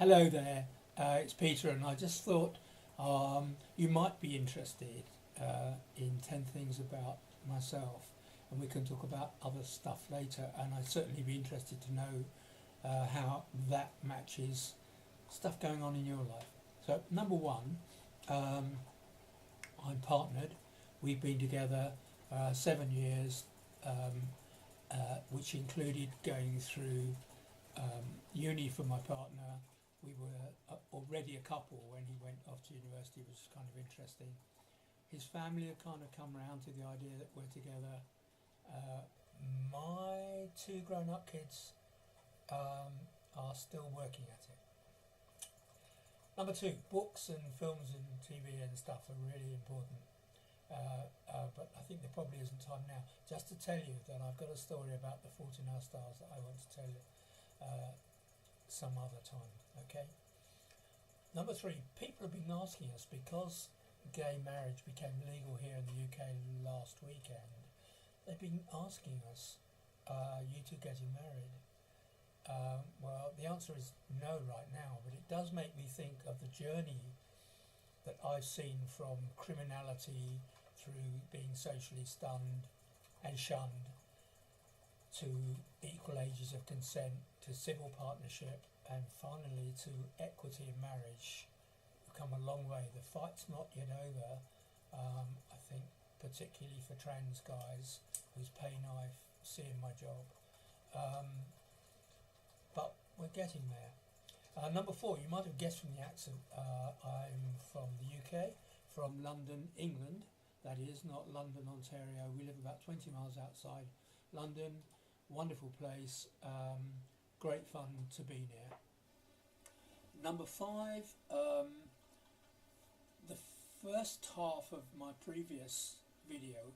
Hello there, it's Peter, and I just thought you might be interested in 10 things about myself, and we can talk about other stuff later. And I'd certainly be interested to know how that matches stuff going on in your life. So, number one, I'm partnered. We've been together 7 years, which included going through uni for my partner. We were already a couple when he went off to university, which is kind of interesting. His family have kind of come round to the idea that we're together. My two grown-up kids are still working at it. Number two, books and films and TV and stuff are really important. But I think there probably isn't time now. Just to tell you that I've got a story about the Fault in Our Stars that I want to tell you some other time, okay? Number three, people have been asking us, because gay marriage became legal here in the UK last weekend, they've been asking us, you two getting married? Well, the answer is no right now, but it does make me think of the journey that I've seen from criminality through being socially stunned and shunned to equal ages of consent, to civil partnership, and finally to equity in marriage. We've come a long way. The fight's not yet over. I think particularly for trans guys whose pain I see in my job. But we're getting there. Number four, you might have guessed from the accent, I'm from the UK, from London, England. That is, not London, Ontario. We live about 20 miles outside London. Wonderful place, great fun to be near. Number five, the first half of my previous video,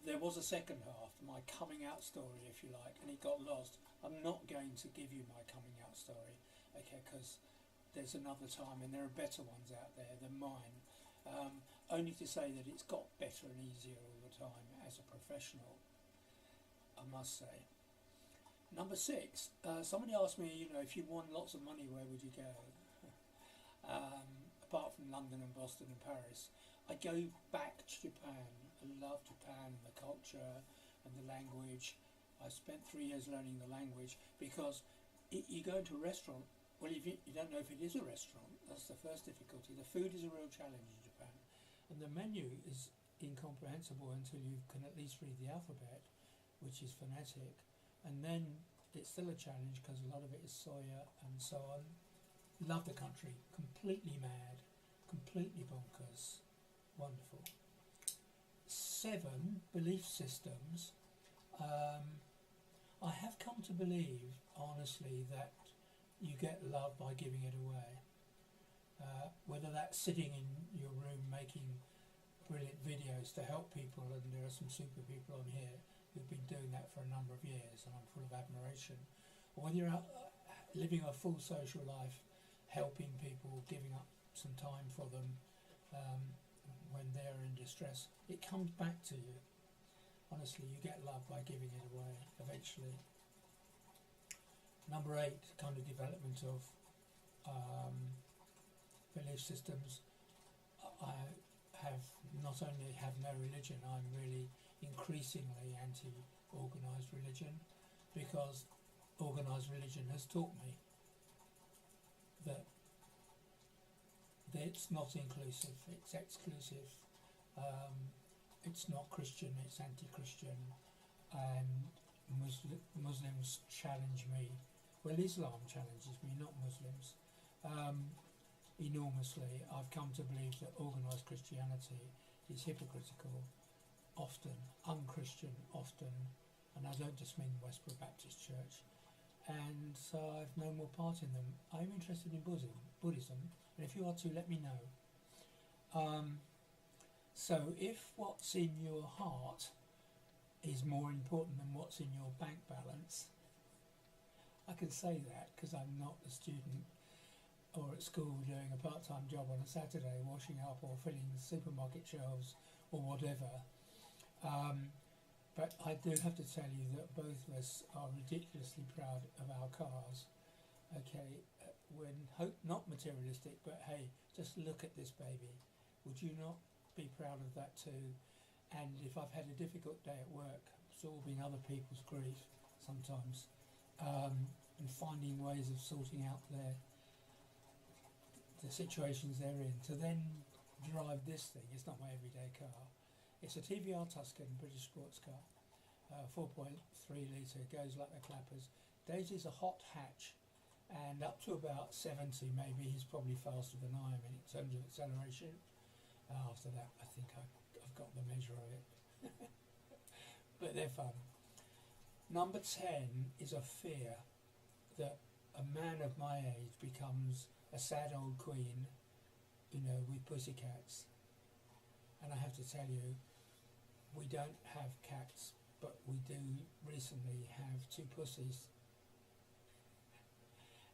there was a second half, my coming out story, if you like, and it got lost. I'm not going to give you my coming out story, okay, because there's another time and there are better ones out there than mine. Only to say that it's got better and easier all the time as a professional, I must say. Number six, somebody asked me, if you won lots of money, where would you go? Apart from London and Boston and Paris, I go back to Japan. I love Japan and the culture and the language. I spent 3 years learning the language because you go into a restaurant, well, if you don't know if it is a restaurant, that's the first difficulty. The food is a real challenge in Japan, and the menu is incomprehensible until you can at least read the alphabet, which is phonetic, and then it's still a challenge because a lot of it is soya and so on. Love the country, completely mad, completely bonkers, wonderful. 7, belief systems. I have come to believe, honestly, that you get love by giving it away. Whether that's sitting in your room making brilliant videos to help people, and there are some super people on here who've been doing that for a number of years, and I'm full of admiration. Or whether you're out living a full social life, helping people, giving up some time for them when they're in distress, it comes back to you. Honestly, you get love by giving it away eventually. Number 8, kind of development of belief systems. I have not only have no religion, I'm really increasingly anti-organised religion, because organised religion has taught me that it's not inclusive, it's exclusive, it's not Christian, it's anti-Christian, and Muslims challenge me. Well, Islam challenges me, not Muslims, enormously. I've come to believe that organised Christianity is hypocritical, often, unchristian, often, and I don't just mean Westboro Baptist Church, and so I've no more part in them. I'm interested in Buddhism, and if you are too, let me know. So if what's in your heart is more important than what's in your bank balance, I can say that because I'm not a student or at school doing a part-time job on a Saturday, washing up or filling the supermarket shelves or whatever. But I do have to tell you that both of us are ridiculously proud of our cars. okay, when not materialistic, but hey, just look at this baby. Would you not be proud of that too? And if I've had a difficult day at work, absorbing other people's grief sometimes, and finding ways of sorting out the situations they're in, to then drive this thing. It's not my everyday car. It's a TVR Tuscan British sports car, 4.3 litre, goes like the clappers. Daisy's a hot hatch, and up to about 70 maybe he's probably faster than I am in terms of acceleration. After that I think I've got the measure of it. But they're fun. Number 10 is a fear that a man of my age becomes a sad old queen, you know, with pussycats. And I have to tell you, we don't have cats, but we do recently have 2 pussies.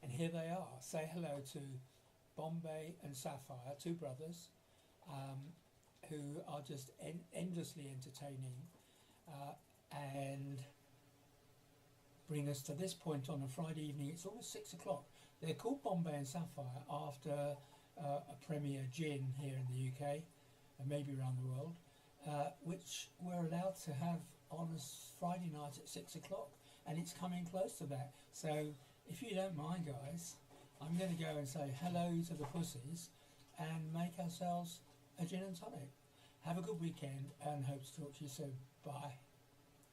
And here they are. Say hello to Bombay and Sapphire, 2 brothers, who are just endlessly entertaining and bring us to this point on a Friday evening. It's almost 6 o'clock. They're called Bombay and Sapphire after a premier gin here in the UK, and maybe around the world, which we're allowed to have on a Friday night at 6 o'clock, and it's coming close to that. So if you don't mind, guys, I'm going to go and say hello to the pussies and make ourselves a gin and tonic. Have a good weekend and hope to talk to you soon. Bye.